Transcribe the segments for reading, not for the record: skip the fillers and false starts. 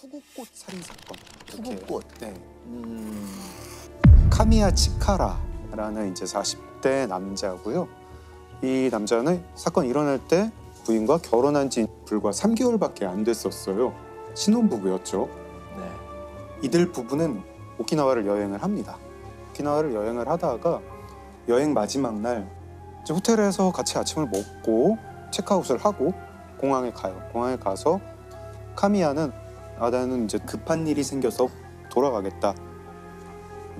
푸구꽃 살인 사건. 푸구꽃. 네. 카미야 치카라라는 이제 40대 남자고요. 이 남자는 사건 일어날 때 부인과 결혼한 지 불과 3개월밖에 안 됐었어요. 신혼부부였죠. 네. 이들 부부는 오키나와를 여행을 합니다. 오키나와를 여행을 하다가 여행 마지막 날 이제 호텔에서 같이 아침을 먹고 체크아웃을 하고 공항에 가요. 공항에 가서 카미야는 나는 이제 급한 일이 생겨서 돌아가겠다.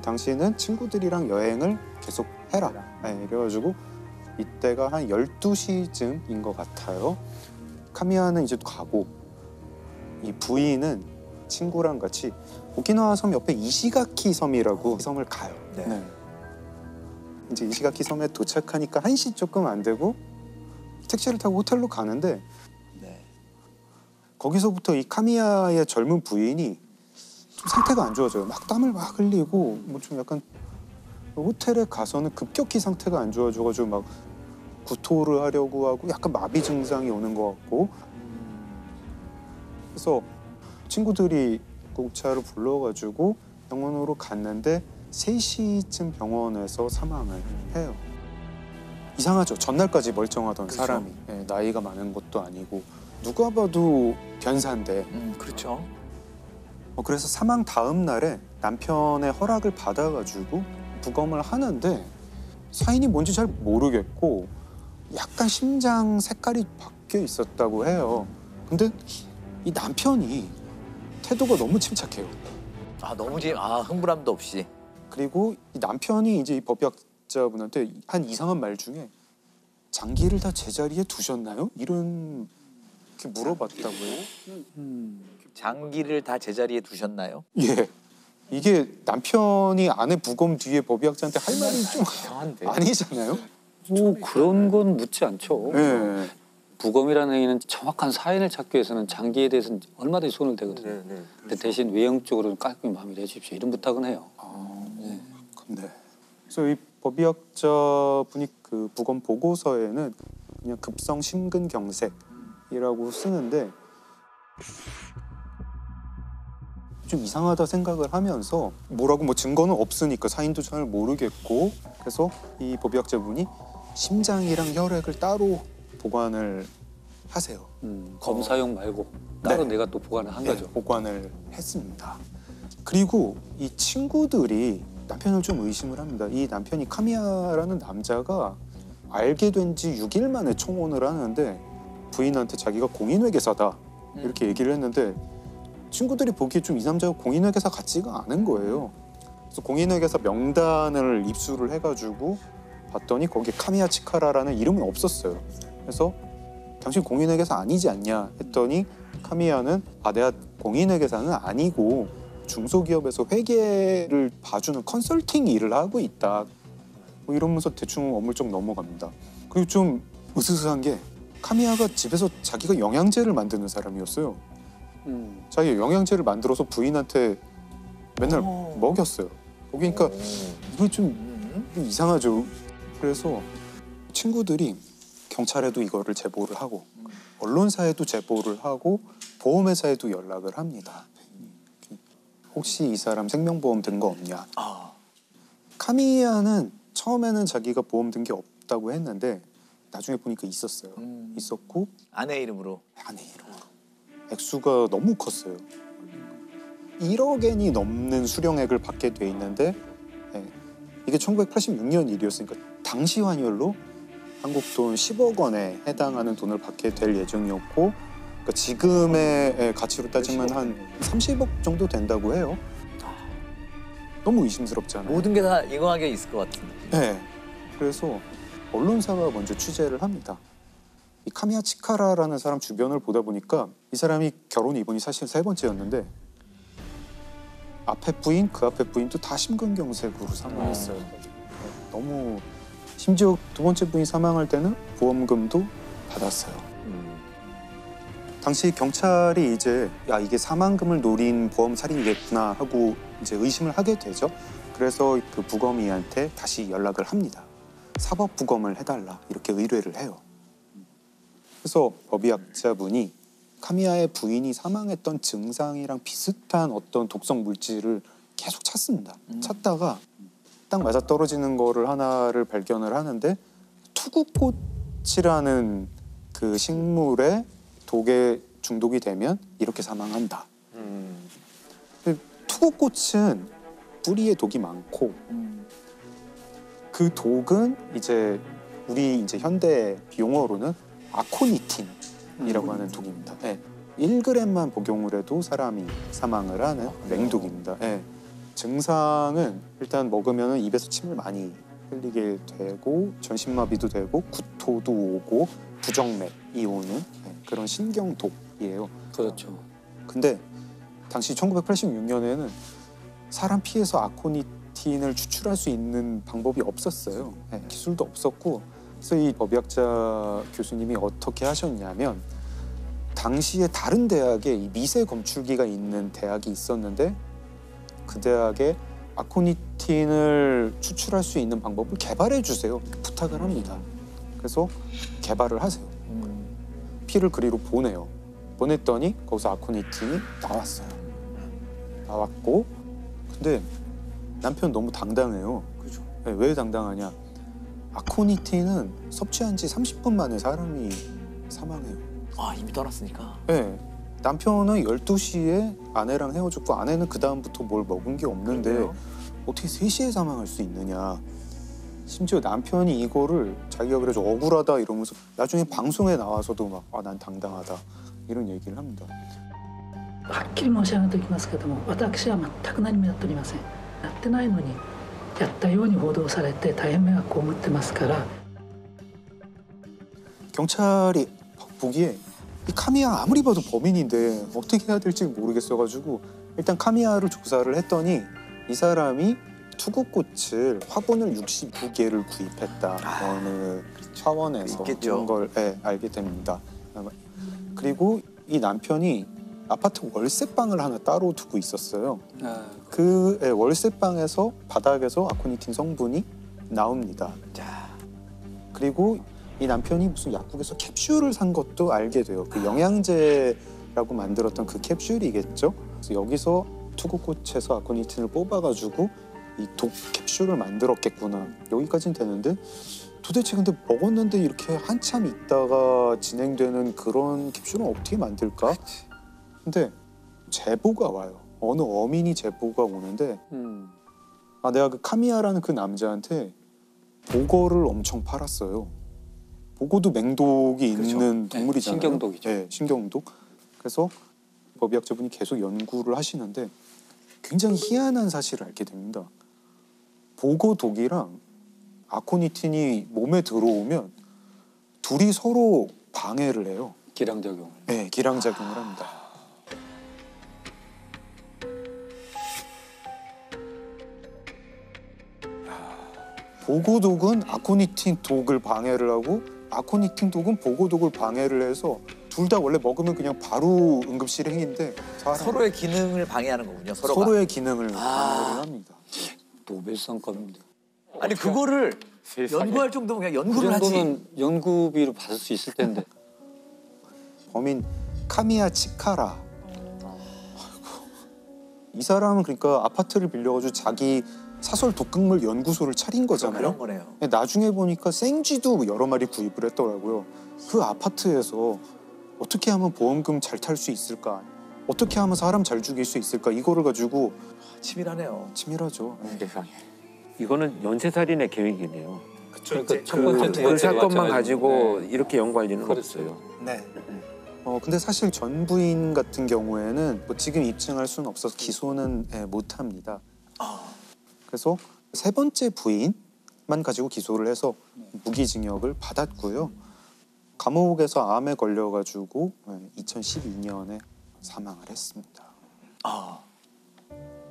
당신은 친구들이랑 여행을 계속 해라. 네, 이래가지고 이때가 한 12시쯤인 것 같아요. 카미야는 이제 가고 이 부인은 친구랑 같이 오키나와 섬 옆에 이시가키 섬이라고 섬을 가요. 네. 네. 이제 이시가키 섬에 도착하니까 1시 조금 안 되고 택시를 타고 호텔로 가는데 네. 거기서부터 이 카미야의 젊은 부인이 좀 상태가 안 좋아져요. 막 땀을 막 흘리고 뭐 좀 약간 호텔에 가서는 급격히 상태가 안 좋아져가지고 막 구토를 하려고 하고 약간 마비 증상이 오는 것 같고 그래서 친구들이 구급차를 불러가지고 병원으로 갔는데 3시쯤 병원에서 사망을 해요. 이상하죠. 전날까지 멀쩡하던 그렇죠. 사람이 나이가 많은 것도 아니고 누가 봐도 변사인데 그렇죠. 그래서 사망 다음 날에 남편의 허락을 받아가지고 부검을 하는데 사인이 뭔지 잘 모르겠고 약간 심장 색깔이 바뀌어 있었다고 해요. 근데 이 남편이 태도가 너무 침착해요. 너무 흥분함도 없이. 그리고 이 남편이 이제 이 법의학자분한테 한 이상한 말 중에 장기를 다 제자리에 두셨나요? 이런 게 물어봤다고요. 장기를 다 제자리에 두셨나요? 예. 이게 남편이 아내 부검 뒤에 법의학자한테 할 말이 좀 이상한데. 아니잖아요. 뭐 그런 건 묻지 않죠. 예. 부검이라는 행위는 정확한 사인을 찾기 위해서는 장기에 대해서는 얼마든지 손을 대거든요. 근데 대신 외형적으로는 깔끔히 마무리해 주십시오. 이런 부탁은 해요. 네. 네. 그래서 이 법의학자분이 그 부검 보고서에는 그냥 급성 심근경색이라고 쓰는데 좀 이상하다 생각을 하면서 뭐라고 뭐 증거는 없으니까 사인도 잘 모르겠고 그래서 이 법의학자분이 심장이랑 혈액을 따로 보관을 하세요. 검사용 말고 따로 네. 내가 또 보관을 한 네, 거죠. 보관을 했습니다. 그리고 이 친구들이 남편을 좀 의심을 합니다. 이 남편이 카미야라는 남자가 알게 된 지 6일 만에 청혼을 하는데 부인한테 자기가 공인회계사다 이렇게 얘기를 했는데 친구들이 보기에 좀 이 남자가 공인회계사 같지가 않은 거예요. 그래서 공인회계사 명단을 입수를 해가지고 봤더니 거기에 카미야 치카라라는 이름은 없었어요. 그래서 당신 공인회계사 아니지 않냐 했더니 카미야는 내가 공인회계사는 아니고 중소기업에서 회계를 봐주는 컨설팅 일을 하고 있다. 뭐 이러면서 대충 어물쩍 넘어갑니다. 그리고 좀 으스스한 게 카미야가 집에서 자기가 영양제를 만드는 사람이었어요. 자기가 영양제를 만들어서 부인한테 맨날 먹였어요. 그러니까 이거 좀 이상하죠. 그래서 친구들이 경찰에도 이거를 제보를 하고 언론사에도 제보를 하고 보험회사에도 연락을 합니다. 혹시 이 사람 생명보험 든 거 없냐. 카미야는 처음에는 자기가 보험 든 게 없다고 했는데 나중에 보니까 있었어요. 있었고 아내 이름으로. 아내 이름으로. 액수가 너무 컸어요. 1억엔이 넘는 수령액을 받게 돼 있는데 이게 1986년 일이었으니까 당시 환율로 한국 돈 10억 원에 해당하는 돈을 받게 될 예정이었고 그러니까 지금의 가치로 따지면 한 30억 정도 된다고 해요. 너무 의심스럽잖아요. 모든 게 다 인과관계가 있을 것 같은데. 네. 그래서 언론사가 먼저 취재를 합니다. 이 카미야 치카라라는 사람 주변을 보다 보니까 이 사람이 결혼 이번이 사실 3번째였는데 앞에 부인, 그 앞에 부인도 다 심근경색으로 사망했어요. 너무 심지어 2번째 부인 사망할 때는 보험금도 받았어요. 당시 경찰이 이제 이게 사망금을 노린 보험 살인이겠구나 하고 이제 의심을 하게 되죠. 그래서 그 부검이한테 다시 연락을 합니다. 사법 부검을 해달라 이렇게 의뢰를 해요. 그래서 법의학자분이 카미야의 부인이 사망했던 증상이랑 비슷한 어떤 독성 물질을 계속 찾습니다. 찾다가 딱 맞아 떨어지는 거를 하나를 발견을 하는데 투구꽃이라는 그 식물의 독에 중독이 되면 이렇게 사망한다. 근데 투구꽃은 뿌리에 독이 많고 그 독은 이제 우리 이제 현대 용어로는 아코니틴이라고 하는 독입니다. 네. 1g만 복용을 해도 사람이 사망을 하는 맹독입니다. 네. 증상은 일단 먹으면 입에서 침을 많이 흘리게 되고 전신마비도 되고 구토도 오고 부정맥이 오는 그런 신경독이에요. 그렇죠. 근데 당시 1986년에는 사람 피에서 아코니틴을 추출할 수 있는 방법이 없었어요. 기술도 없었고 그래서 이 법의학자 교수님이 어떻게 하셨냐면 당시에 다른 대학에 이 미세 검출기가 있는 대학이 있었는데 그 대학에 아코니틴을 추출할 수 있는 방법을 개발해 주세요. 부탁을 합니다. 그래서 개발을 하세요. 피를 그리로 보내요. 보냈더니 거기서 아코니틴이 나왔어요. 나왔고 근데 남편 너무 당당해요. 그죠? 네, 왜 당당하냐? 아코니틴은 섭취한 지 30분 만에 사람이 사망해요. 아 이미 떠났으니까. 네. 남편은 12시에 아내랑 헤어졌고 아내는 그 다음부터 뭘 먹은 게 없는데 그래요? 어떻게 3시에 사망할 수 있느냐. 심지어 남편이 이거를 자기가 그래서 억울하다 이러면서 나중에 방송에 나와서도 막 아, 난 당당하다 이런 얘기를 합니다. はっきり申し上げておきますけども、私は全く何もやっておりません。やってないのにやったように報道されて大変迷惑を被ってますから。 경찰이 보기에 이 카미야 아무리 봐도 범인인데 어떻게 해야 될지 모르겠어가지고 일단 카미야를 조사를 했더니 이 사람이 투구꽃을 화분을 69개를 구입했다. 어느 차원에서 있겠죠. 이런 걸 알게 됩니다. 그리고 이 남편이 아파트 월세방을 하나 따로 두고 있었어요. 그 월세방에서 바닥에서 아코니틴 성분이 나옵니다. 그리고 이 남편이 무슨 약국에서 캡슐을 산 것도 알게 돼요. 그 영양제라고 만들었던 그 캡슐이겠죠. 그래서 여기서 투구꽃에서 아코니틴을 뽑아가지고 이 독 캡슐을 만들었겠구나. 여기까지는 되는데 도대체 근데 먹었는데 이렇게 한참 있다가 진행되는 그런 캡슐은 어떻게 만들까? 근데 제보가 와요. 어느 어민이 제보가 오는데 아 내가 그 카미야라는 그 남자한테 보거를 엄청 팔았어요. 보고도 맹독이 그렇죠. 있는 동물이잖아요. 신경독이죠. 네, 신경독. 그래서 법의학자분이 계속 연구를 하시는데 굉장히 희한한 사실을 알게 됩니다. 보고독이랑 아코니틴이 몸에 들어오면 둘이 서로 방해를 해요. 기량작용. 네, 기량작용을 합니다. 보고독은 아코니틴 독을 방해를 하고 아코니틴 독은 보고독을 방해를 해서 둘 다 원래 먹으면 그냥 바로 응급실 행인데 서로의 기능을 방해하는 거군요. 서로가. 서로의 기능을 방해를 합니다. 노벨상급인데. 아니 그거를 연구할 정도면 그냥 그 연구를 하지. 정도는 연구비로 받을 수 있을 텐데. 범인 카미야 치카라. 아이고. 이 사람은 그러니까 아파트를 빌려가지고 자기 사설 독극물 연구소를 차린 거잖아요. 그런 거네요. 나중에 보니까 생쥐도 여러 마리 구입을 했더라고요. 그 아파트에서 어떻게 하면 보험금 잘 탈 수 있을까? 어떻게 하면 사람 잘 죽일 수 있을까? 이거를 가지고 치밀하네요. 치밀하죠. 세상에. 이거는 연쇄살인의 계획이네요. 그러니까 첫 번째, 두 그 번째 사건만 가지고 네. 이렇게 연구할 리는 그랬어요. 없어요. 네. 근데 사실 전 부인 같은 경우에는 뭐 지금 입증할 수는 없어서 기소는 못 합니다. 그래서 세 번째 부인만 가지고 기소를 해서 무기징역을 받았고요. 감옥에서 암에 걸려가지고 2012년에 사망을 했습니다.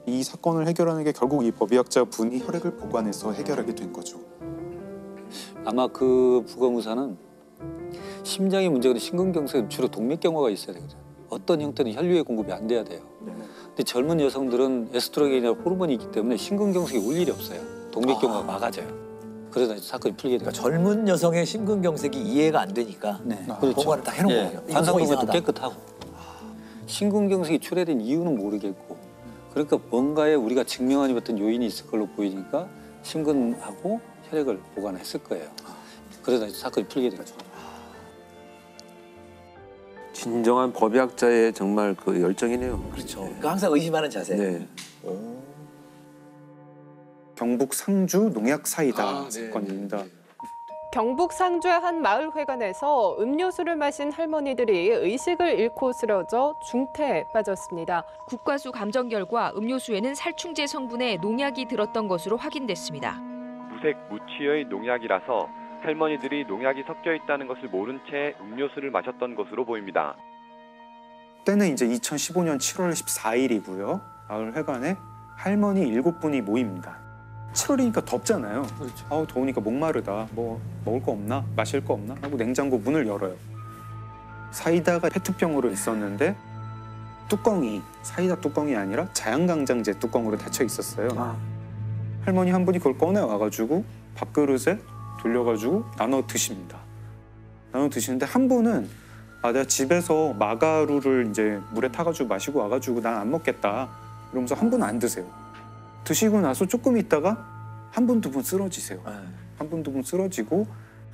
이 사건을 해결하는 게 결국 이 법의학자 분이 혈액을 보관해서 해결하게 된 거죠. 아마 그 부검의사는 심장이 문제가 심근경색은 주로 동맥경화가 있어야 되거든요. 어떤 형태는 혈류의 공급이 안 돼야 돼요. 근데 젊은 여성들은 에스트로겐이나 호르몬이 있기 때문에 심근경색이 올 일이 없어요. 동맥경화가 막아져요. 그래서 사건이 풀리게 돼요. 그러니까 젊은 여성의 심근경색이 이해가 안 되니까 네. 보관을 다 해놓은 거예요. 이거 관상부분도 이상하다. 깨끗하고. 심근경색이 출해된 이유는 모르겠고 그러니까 뭔가에 우리가 증명하지 못한 요인이 있을 걸로 보이니까 심근하고 혈액을 보관했을 거예요. 그러다 사건이 풀리게 된 거죠. 진정한 법의학자의 정말 그 열정이네요. 그렇죠. 그러니까 항상 의심하는 자세. 네. 오. 경북 상주 농약 사이다 아, 네. 사건입니다. 경북 상주의 한 마을회관에서 음료수를 마신 할머니들이 의식을 잃고 쓰러져 중태에 빠졌습니다. 국과수 감정 결과 음료수에는 살충제 성분의 농약이 들었던 것으로 확인됐습니다. 무색 무취의 농약이라서 할머니들이 농약이 섞여 있다는 것을 모른 채 음료수를 마셨던 것으로 보입니다. 때는 이제 2015년 7월 14일이고요. 마을 회관에 할머니 7분이 모입니다. 7월이니까 덥잖아요. 그렇죠. 아우 더우니까 목마르다. 뭐 먹을 거 없나? 마실 거 없나? 하고 냉장고 문을 열어요. 사이다가 페트병으로 있었는데 뚜껑이 사이다 뚜껑이 아니라 자양강장제 뚜껑으로 닫혀 있었어요. 할머니 한 분이 그걸 꺼내 와가지고 밥그릇에 돌려가지고 나눠 드십니다. 나눠 드시는데 한 분은 내가 집에서 마가루를 이제 물에 타가지고 마시고 와가지고 난 안 먹겠다. 이러면서 한 분은 안 드세요. 드시고 나서 조금 있다가 한 분, 두 분 쓰러지세요. 한 분, 두 분 쓰러지고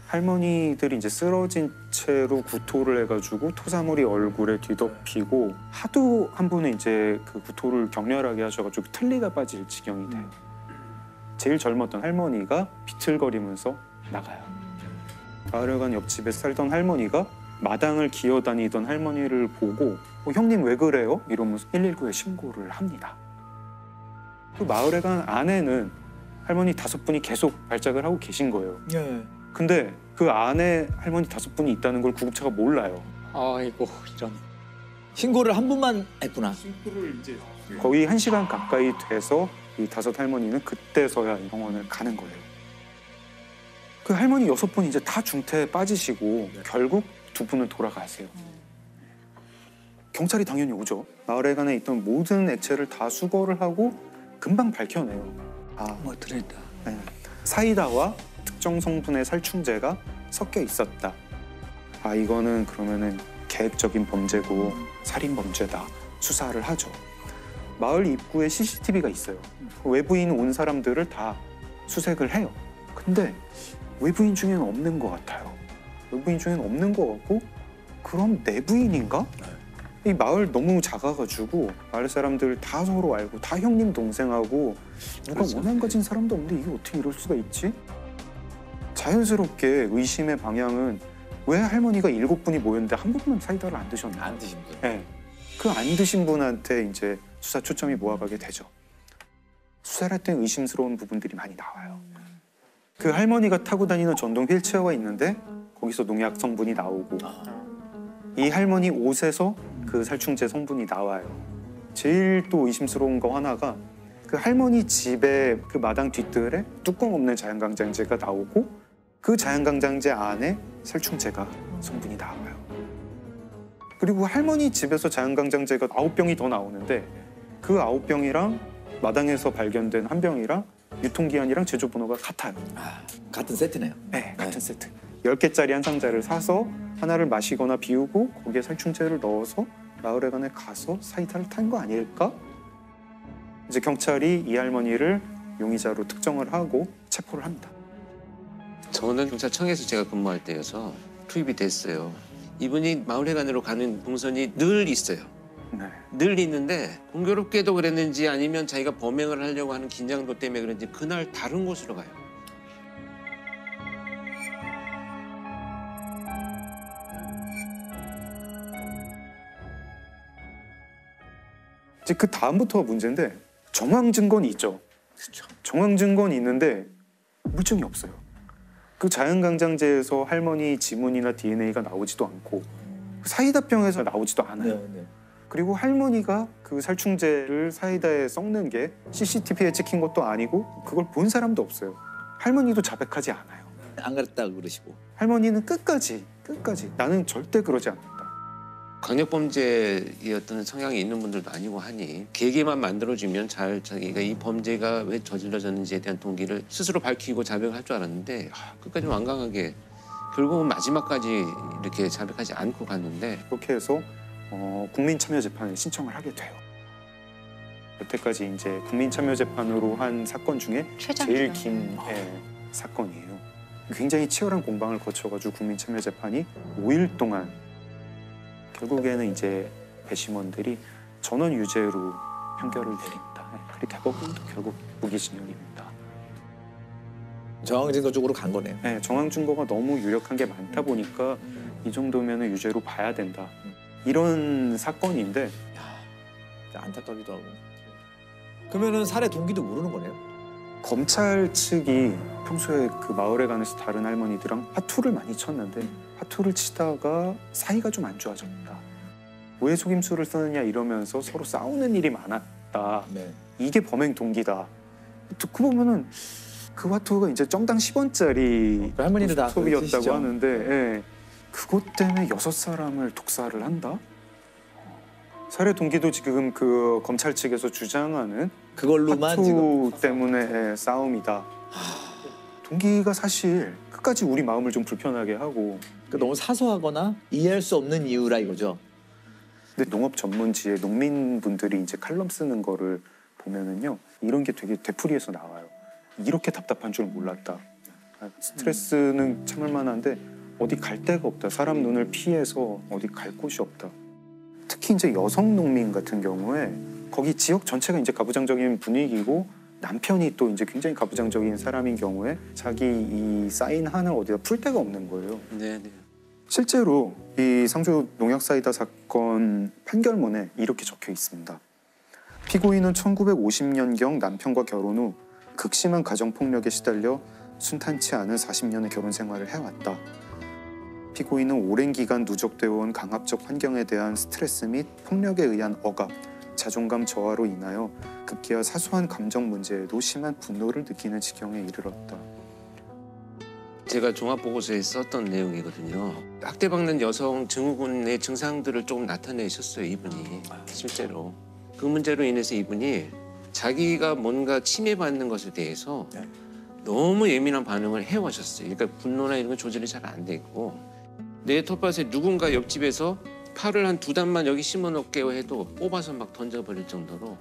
할머니들이 이제 쓰러진 채로 구토를 해가지고 토사물이 얼굴에 뒤덮이고 하도 한 분은 이제 그 구토를 격렬하게 하셔가지고 틀니가 빠질 지경이 돼요. 제일 젊었던 할머니가 비틀거리면서 나가요. 마을회관 옆집에 살던 할머니가 마당을 기어다니던 할머니를 보고 형님 왜 그래요? 이러면서 119에 신고를 합니다. 그 마을회관 안에는 할머니 5분이 계속 발작을 하고 계신 거예요. 예. 근데 그 안에 할머니 5분이 있다는 걸 구급차가 몰라요. 아이고 이런. 신고를 한 분만 했구나. 거의 1시간 가까이 돼서 이 5 할머니는 그때서야 병원을 가는 거예요. 그 할머니 6분 이제 다 중태에 빠지시고 결국 2분은 돌아가세요. 경찰이 당연히 오죠. 마을회관에 있던 모든 액체를 다 수거를 하고 금방 밝혀내요. 뭐 들어있다. 네. 사이다와 특정 성분의 살충제가 섞여 있었다. 이거는 그러면은 계획적인 범죄고 살인 범죄다. 수사를 하죠. 마을 입구에 CCTV가 있어요. 외부인 온 사람들을 다 수색을 해요. 근데 외부인 중에는 없는 것 같아요. 외부인 중에는 없는 것 같고 그럼 내부인인가? 이 마을 너무 작아가지고 마을 사람들 다 서로 알고 다 형님 동생하고 누가 원한 가진 사람도 없는데 이게 어떻게 이럴 수가 있지? 자연스럽게 의심의 방향은 왜 할머니가 7분이 모였는데 한 분만 사이다를 안 드셨나? 안 드신 분. 네. 그 안 드신 분한테 이제 수사 초점이 모아가게 되죠. 수사를 할 때 의심스러운 부분들이 많이 나와요. 그 할머니가 타고 다니는 전동 휠체어가 있는데 거기서 농약 성분이 나오고 이 할머니 옷에서 그 살충제 성분이 나와요. 제일 또 의심스러운 거 하나가 그 할머니 집에 그 마당 뒷뜰에 뚜껑 없는 자양강장제가 나오고 그 자양강장제 안에 살충제가 성분이 나와요. 그리고 할머니 집에서 자양강장제가 9병이 더 나오는데 그 9병이랑 마당에서 발견된 한 병이랑 유통기한이랑 제조번호가 같아요. 같은 세트네요. 네, 같은 세트. 10개짜리 한 상자를 사서 하나를 마시거나 비우고 거기에 살충제를 넣어서 마을회관에 가서 사이다를 탄 거 아닐까? 이제 경찰이 이 할머니를 용의자로 특정을 하고 체포를 합니다. 저는 경찰청에서 제가 근무할 때여서 투입이 됐어요. 이분이 마을회관으로 가는 동선이 늘 있어요. 네. 늘 있는데 공교롭게도 그랬는지 아니면 자기가 범행을 하려고 하는 긴장도 때문에 그런지 그날 다른 곳으로 가요. 이제 그 다음부터가 문제인데 정황 증거는 있죠. 정황 증거는 있는데 물증이 없어요. 그 자연강장제에서 할머니 지문이나 DNA가 나오지도 않고 사이다병에서 나오지도 않아요. 네. 그리고 할머니가 그 살충제를 사이다에 섞는 게 CCTV에 찍힌 것도 아니고 그걸 본 사람도 없어요. 할머니도 자백하지 않아요. 안 그랬다고 그러시고. 할머니는 끝까지 나는 절대 그러지 않는다. 강력범죄의 어떤 성향이 있는 분들도 아니고 하니 계기만 만들어주면 잘 자기가 이 범죄가 왜 저질러졌는지에 대한 동기를 스스로 밝히고 자백을 할 줄 알았는데 끝까지 완강하게 결국은 마지막까지 이렇게 자백하지 않고 갔는데 그렇게 해서 국민참여재판에 신청을 하게 돼요. 여태까지 이제 국민참여재판으로 한 사건 중에 제일 긴 사건이에요. 굉장히 치열한 공방을 거쳐가지고 국민참여재판이 5일 동안 결국에는 이제 배심원들이 전원 유죄로 판결을 내립니다. 그리고 대법원도 결국 무기징역입니다. 정황 증거 쪽으로 간 거네요. 네, 정황 증거가 너무 유력한 게 많다 보니까 이 정도면 유죄로 봐야 된다. 이런 사건인데 안타깝기도 하고. 그러면은 살해 동기도 모르는 거네요. 검찰 측이 평소에 그 마을에 가면서 다른 할머니들랑 화투를 많이 쳤는데 화투를 치다가 사이가 좀 안 좋아졌다. 왜 속임수를 쓰느냐 이러면서 서로 싸우는 일이 많았다. 네. 이게 범행 동기다. 듣고 보면은 그 화투가 이제 정당 10원짜리 그 할머니들 다 소비였다고 그러시죠? 하는데 예. 그것 때문에 6사람을 독살을 한다? 살해 동기도 지금 그 검찰 측에서 주장하는 그걸로만 화투 지금 때문에 싸움이다. 동기가 사실 끝까지 우리 마음을 좀 불편하게 하고 그러니까 너무 사소하거나 이해할 수 없는 이유라 이거죠. 근데 농업 전문지에 농민분들이 이제 칼럼 쓰는 거를 보면은요 이런 게 되게 되풀이해서 나와요. 이렇게 답답한 줄 몰랐다. 스트레스는 참을 만한데 어디 갈 데가 없다. 사람 눈을 피해서 어디 갈 곳이 없다. 특히 이제 여성 농민 같은 경우에 거기 지역 전체가 이제 가부장적인 분위기고 남편이 또 이제 굉장히 가부장적인 사람인 경우에 자기 이 쌓인 한을 어디다 풀 데가 없는 거예요. 네. 실제로 이 상주 농약 사이다 사건 판결문에 이렇게 적혀 있습니다. 피고인은 1950년경 남편과 결혼 후 극심한 가정폭력에 시달려 순탄치 않은 40년의 결혼 생활을 해왔다. 피고인은 오랜 기간 누적되어 온 강압적 환경에 대한 스트레스 및 폭력에 의한 억압, 자존감 저하로 인하여 급기야 사소한 감정 문제에도 심한 분노를 느끼는 지경에 이르렀다. 제가 종합보고서에 썼던 내용이거든요. 학대받는 여성 증후군의 증상들을 조금 나타내셨어요, 이분이. 실제로. 그 문제로 인해서 이분이 자기가 뭔가 침해받는 것에 대해서 너무 예민한 반응을 해오셨어요. 그러니까 분노나 이런 건 조절이 잘 안 돼 있고 내 텃밭에 누군가 옆집에서 팔을 한 2단만 여기 심어놓게요 해도 뽑아서 막 던져버릴 정도로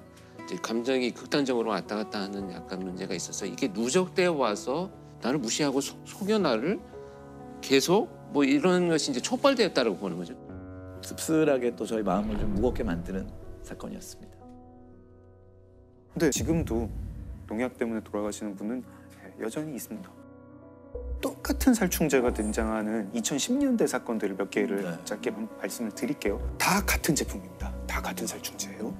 이제 감정이 극단적으로 왔다 갔다 하는 약간 문제가 있어서 이게 누적되어 와서 나를 무시하고 속여 나를 계속 뭐 이런 것이 이제 촉발되었다고 보는 거죠. 씁쓸하게 또 저희 마음을 좀 무겁게 만드는 사건이었습니다. 근데 지금도 농약 때문에 돌아가시는 분은 여전히 있습니다. 똑같은 살충제가 등장하는 2010년대 사건들을 몇 개를 짧게 말씀을 드릴게요. 다 같은 제품입니다. 다 같은 살충제예요.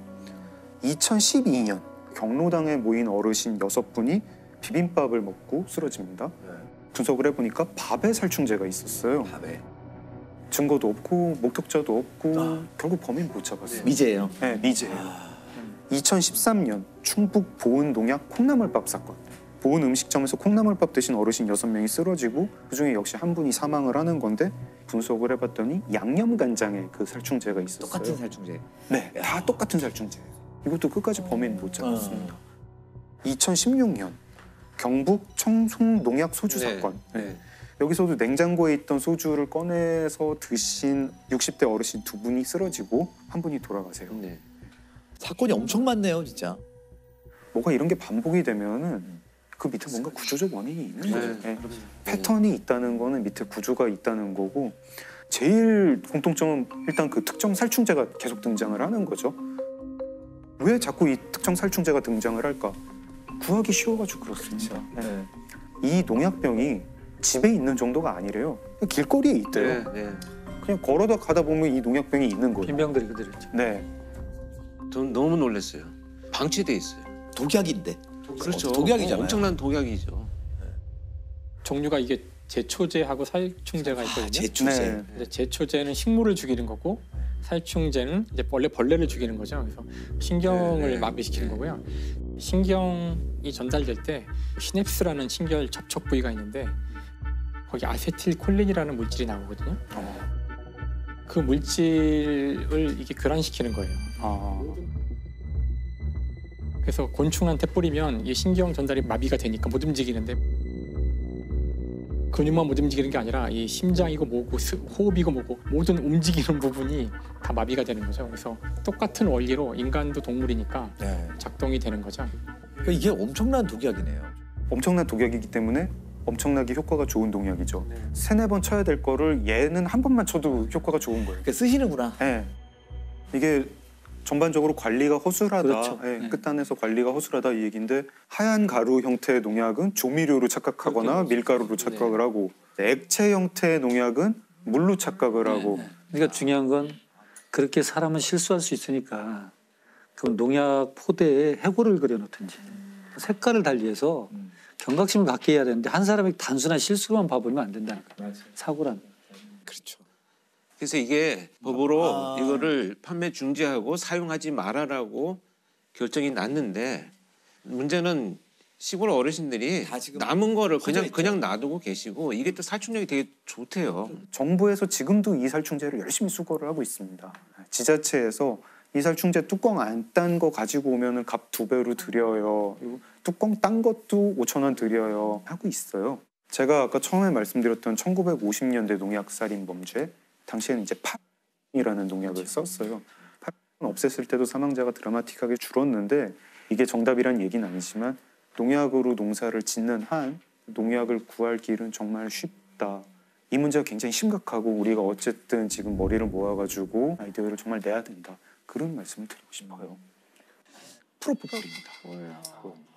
2012년 경로당에 모인 어르신 6분이 비빔밥을 먹고 쓰러집니다. 분석을 해보니까 밥에 살충제가 있었어요. 밥에. 증거도 없고 목격자도 없고 결국 범인 못 잡았어요. 미제예요. 네, 미제예요. 2013년 충북 보은 농약 콩나물밥 사건. 보은 음식점에서 콩나물밥 드신 어르신 6명이 쓰러지고 그중에 역시 한 분이 사망을 하는 건데 분석을 해봤더니 양념간장에 그 살충제가 있었어요. 똑같은 살충제. 네, 다 똑같은 살충제예요. 이것도 끝까지 범인 못 잡았습니다. 2016년 경북 청송 농약 소주 사건. 네. 여기서도 냉장고에 있던 소주를 꺼내서 드신 60대 어르신 2분이 쓰러지고 한 분이 돌아가세요. 네. 사건이 엄청 많네요, 진짜. 뭐가 이런 게 반복이 되면은 그 밑에 뭔가 구조적 원인이 있는 거죠. 네. 패턴이 있다는 거는 밑에 구조가 있다는 거고 제일 공통점은 일단 그 특정 살충제가 계속 등장을 하는 거죠. 왜 자꾸 이 특정 살충제가 등장을 할까? 구하기 쉬워가지고 그렇습니다. 네. 이 농약병이 집에 있는 정도가 아니래요. 길거리에 있대요. 네. 그냥 걸어다 가다 보면 이 농약병이 있는 거예요. 빈병들이 그대로 있죠. 네. 전 너무 놀랐어요. 방치돼 있어요. 독약인데. 그렇죠. 독약이잖아요. 엄청난 독약이죠. 종류가 이게 제초제하고 살충제가 있거든요. 제초제. 네. 근데 제초제는 식물을 죽이는 거고 살충제는 이제 원래 벌레를 죽이는 거죠. 그래서 신경을 마비시키는 거고요. 신경이 전달될 때 시냅스라는 신결 접촉 부위가 있는데 거기 아세틸콜린이라는 물질이 나오거든요. 그 물질을 이게 교란시키는 거예요. 그래서 곤충한테 뿌리면 이 신경 전달이 마비가 되니까 못 움직이는데 그 근육만 못 움직이는 게 아니라 이 심장이고 뭐고 호흡이고 뭐고 모든 움직이는 부분이 다 마비가 되는 거죠. 그래서 똑같은 원리로 인간도 동물이니까 네. 작동이 되는 거죠. 그러니까 이게 엄청난 독약이네요. 엄청난 독약이기 때문에 엄청나게 효과가 좋은 동약이죠. 3-4번 쳐야 될 거를 얘는 한 번만 쳐도 효과가 좋은 거예요. 그러니까 쓰시는구나. 네. 이게 전반적으로 관리가 허술하다. 그렇죠. 예, 네. 끝단에서 관리가 허술하다 이 얘기인데 하얀 가루 형태의 농약은 조미료로 착각하거나 밀가루로 착각을 하고 액체 형태의 농약은 물로 착각을 하고 그러니까 중요한 건 그렇게 사람은 실수할 수 있으니까 그 농약 포대에 해골을 그려놓든지 색깔을 달리해서 경각심을 갖게 해야 되는데 한 사람이 단순한 실수만 봐버리면 안 된다는 거예요. 사고란. 그렇죠. 그래서 이게 법으로 이거를 판매 중지하고 사용하지 말아라고 결정이 났는데 문제는 시골 어르신들이 다 지금 남은 거를 퍼져 그냥 있죠. 놔두고 계시고 이게 또 살충력이 되게 좋대요. 정부에서 지금도 이 살충제를 열심히 수거를 하고 있습니다. 지자체에서 이 살충제 뚜껑 안 딴 거 가지고 오면은 값 2배로 드려요. 그리고 뚜껑 딴 것도 5,000원 드려요. 하고 있어요. 제가 아까 처음에 말씀드렸던 1950년대 농약 살인 범죄 당시에는 이제 팝이라는 농약을 썼어요. 팝은 없앴을 때도 사망자가 드라마틱하게 줄었는데 이게 정답이란 얘기는 아니지만 농약으로 농사를 짓는 한 농약을 구할 길은 정말 쉽다. 이 문제가 굉장히 심각하고 우리가 어쨌든 지금 머리를 모아가지고 아이디어를 정말 내야 된다. 그런 말씀을 드리고 싶어요. 프로포폴입니다.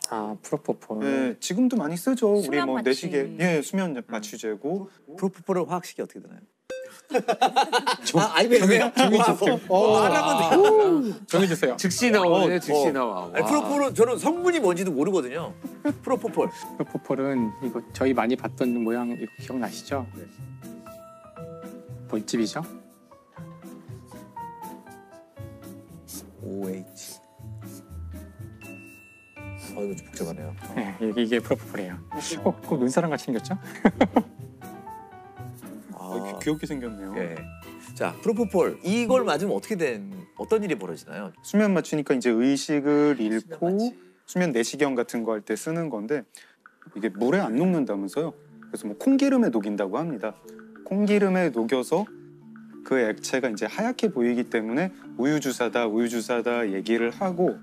아 프로포폴. 네, 지금도 많이 쓰죠. 우리 수면 뭐 마취. 내시계, 예, 수면 마취제고. 프로포폴의 화학식이 어떻게 되나요? 정해주세요. 말하면 돼요. 정해주세요. 즉시 나오네, 즉시 나와. 아니, 프로폴은 저는 성분이 뭔지도 모르거든요. 프로포폴. 프로포폴은 이거 저희 많이 봤던 모양 이거 기억나시죠? 네. 벌집이죠? OH. 이거 좀 복잡하네요. 네, 이게 프로포폴이에요. 꼭 눈사람 같이 생겼죠? 귀엽게 생겼네요. 예. 자, 프로포폴 이걸 맞으면 어떤 일이 벌어지나요? 수면 마취니까 이제 의식을 잃고 마취. 수면 내시경 같은 거 할 때 쓰는 건데 이게 물에 안 녹는다면서요. 그래서 뭐 콩기름에 녹인다고 합니다. 콩기름에 녹여서 그 액체가 이제 하얗게 보이기 때문에 우유주사다 얘기를 하고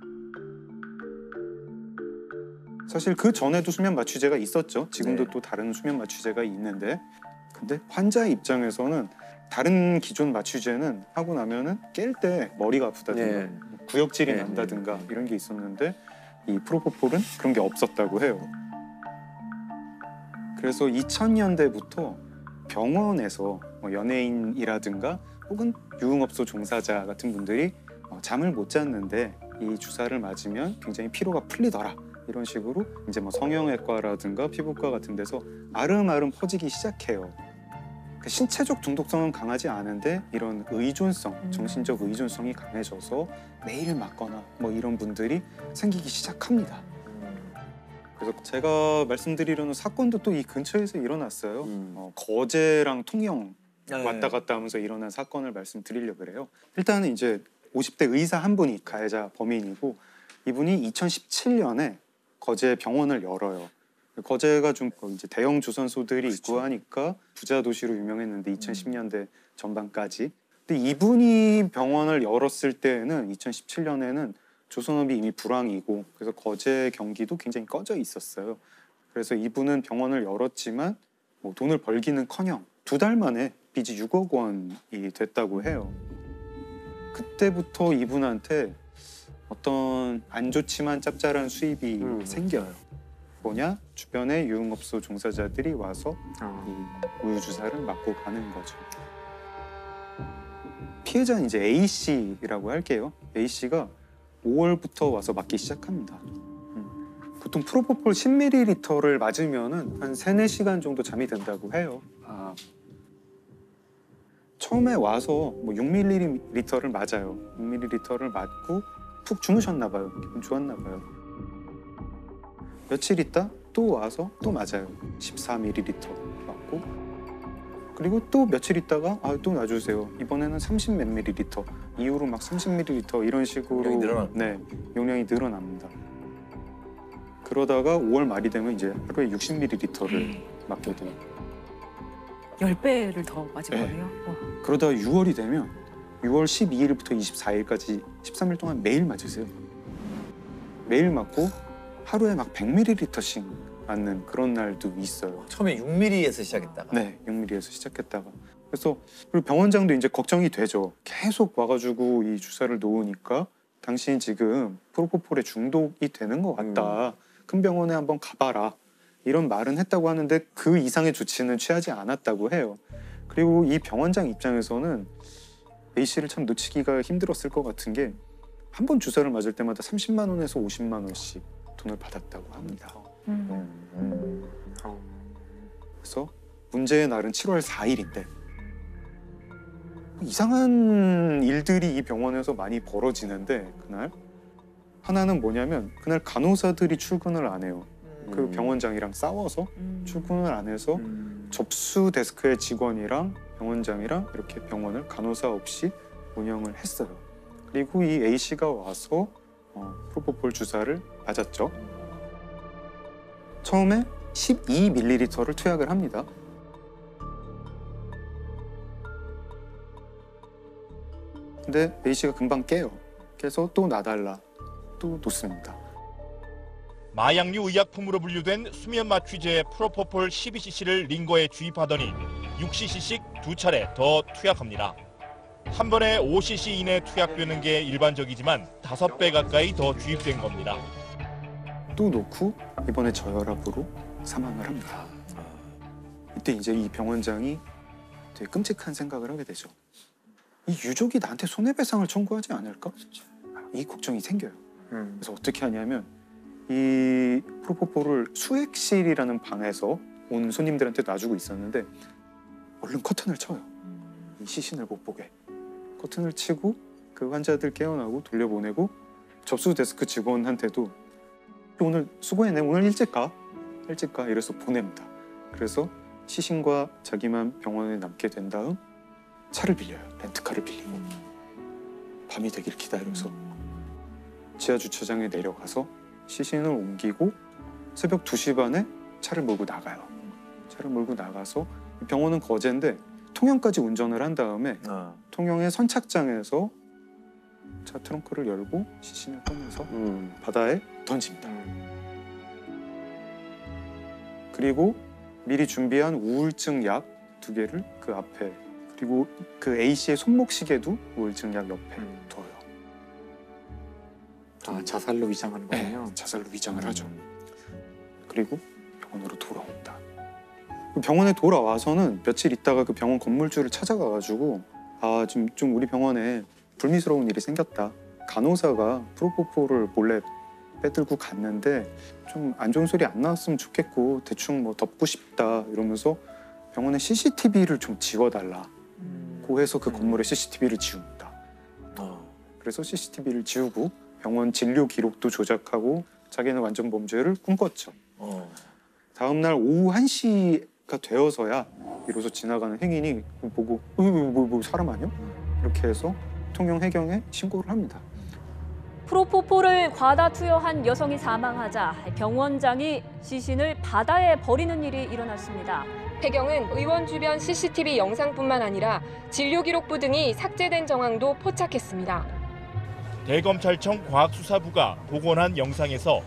사실 그 전에도 수면 마취제가 있었죠. 지금도 네. 또 다른 수면 마취제가 있는데 근데 환자 입장에서는 다른 기존 마취제는 하고 나면은 깰 때 머리가 아프다든가 구역질이 네. 난다든가 이런 게 있었는데 이 프로포폴은 그런 게 없었다고 해요. 그래서 2000년대부터 병원에서 뭐 연예인이라든가 혹은 유흥업소 종사자 같은 분들이 잠을 못 잤는데 이 주사를 맞으면 굉장히 피로가 풀리더라. 이런 식으로 이제 뭐 성형외과라든가 피부과 같은 데서 아름아름 퍼지기 시작해요. 신체적 중독성은 강하지 않은데 이런 의존성, 정신적 의존성이 강해져서 매일 맞거나 뭐 이런 분들이 생기기 시작합니다. 그래서 제가 말씀드리려는 사건도 또 이 근처에서 일어났어요. 거제랑 통영 왔다 갔다 하면서 일어난 사건을 말씀드리려고 그래요. 일단은 이제 50대 의사 한 분이 가해자 범인이고 이분이 2017년에 거제 병원을 열어요. 거제가 좀 이제 대형 조선소들이 있고 하니까 부자 도시로 유명했는데 2010년대 전반까지. 근데 이분이 병원을 열었을 때는 2017년에는 조선업이 이미 불황이고 그래서 거제 경기도 굉장히 꺼져 있었어요. 그래서 이분은 병원을 열었지만 뭐 돈을 벌기는커녕 2달 만에 빚이 6억 원이 됐다고 해요. 그때부터 이분한테 어떤 안 좋지만 짭짤한 수입이 생겨요. 뭐냐? 주변에 유흥업소 종사자들이 와서 이 우유주사를 맞고 가는 거죠. 피해자는 이제 A씨라고 할게요. A씨가 5월부터 와서 맞기 시작합니다. 보통 프로포폴 10ml를 맞으면은 한 3-4시간 정도 잠이 든다고 해요. 처음에 와서 뭐 6ml를 맞아요. 6ml를 맞고 푹 주무셨나 봐요. 기분 좋았나 봐요. 며칠 있다 또 와서 또 맞아요. 14ml 맞고 그리고 또 며칠 있다가 또 놔주세요. 이번에는 30몇 ml 이후로 막 30ml 이런 식으로 용량이 늘어납니다. 그러다가 5월 말이 되면 이제 하루에 60ml를 맞게 돼요. 10배를 더 맞은 네. 거네요. 그러다가 6월이 되면 6월 12일부터 24일까지 13일 동안 매일 맞으세요. 매일 맞고 하루에 막 100ml씩 맞는 그런 날도 있어요. 처음에 6mm에서 시작했다가. 네, 6mm에서 시작했다가. 그래서 그리고 병원장도 이제 걱정이 되죠. 계속 와가지고 이 주사를 놓으니까 당신 지금 프로포폴에 중독이 되는 것 같다. 큰 병원에 한번 가봐라. 이런 말은 했다고 하는데 그 이상의 조치는 취하지 않았다고 해요. 그리고 이 병원장 입장에서는 A 씨를 참 놓치기가 힘들었을 것 같은 게 한 번 주사를 맞을 때마다 30만 원에서 50만 원씩 돈을 받았다고 합니다. 그래서 문제의 날은 7월 4일인데 이상한 일들이 이 병원에서 많이 벌어지는데 그날 하나는 뭐냐면 그날 간호사들이 출근을 안 해요. 그 병원장이랑 싸워서 출근을 안 해서 접수 데스크의 직원이랑 병원장이랑 이렇게 병원을 간호사 없이 운영을 했어요. 그리고 이 A 씨가 와서 프로포폴 주사를 맞았죠. 처음에 12ml를 투약을 합니다. 근데 A 씨가 금방 깨요. 깨서 또 놔달라. 또 놓습니다. 마약류 의약품으로 분류된 수면 마취제 프로포폴 12cc를 링거에 주입하더니 6cc씩 2차례 더 투약합니다. 한 번에 5cc 이내 투약되는 게 일반적이지만 5배 가까이 더 주입된 겁니다. 또 놓고 이번에 저혈압으로 사망을 합니다. 이때 이제 이 병원장이 되게 끔찍한 생각을 하게 되죠. 이 유족이 나한테 손해배상을 청구하지 않을까? 이 걱정이 생겨요. 그래서 어떻게 하냐면 이 프로포폴을 수액실이라는 방에서 온 손님들한테 놔주고 있었는데 얼른 커튼을 쳐요. 이 시신을 못 보게. 커튼을 치고 그 환자들 깨어나고 돌려보내고 접수 데스크 직원한테도 오늘 수고했네. 오늘 일찍 가. 이래서 보냅니다. 그래서 시신과 자기만 병원에 남게 된 다음 차를 빌려요. 렌트카를 빌리고 밤이 되길 기다려서 지하 주차장에 내려가서 시신을 옮기고 새벽 2시 반에 차를 몰고 나가요. 차를 몰고 나가서 병원은 거제인데 통영까지 운전을 한 다음에 통영의 선착장에서 차 트렁크를 열고 시신을 꺼내서 바다에 던집니다. 그리고 미리 준비한 우울증 약 2개를 그 앞에 그리고 그 A 씨의 손목 시계도 우울증 약 옆에 둬요. 아, 자살로 위장하는 거예요? 네, 자살로 위장을 하죠. 그리고 병원으로 돌아옵니다. 병원에 돌아와서는 며칠 있다가 그 병원 건물주를 찾아가가지고 아, 좀 우리 병원에 불미스러운 일이 생겼다. 간호사가 프로포폴을 몰래 빼들고 갔는데 좀 안 좋은 소리 안 나왔으면 좋겠고 대충 뭐 덮고 싶다 이러면서 병원에 CCTV를 좀 지워달라고 해서 그 건물에 CCTV를 지웁니다. 그래서 CCTV를 지우고 병원 진료 기록도 조작하고 자기는 완전 범죄를 꿈꿨죠. 다음 날 오후 1시가 되어서야 비로소 지나가는 행인이 보고 뭐 사람 아니야? 이렇게 해서 통영 해경에 신고를 합니다. 프로포폴을 과다 투여한 여성이 사망하자 병원장이 시신을 바다에 버리는 일이 일어났습니다. 해경은 의원 주변 CCTV 영상뿐만 아니라 진료 기록부 등이 삭제된 정황도 포착했습니다. 대검찰청 과학수사부가 복원한 영상에서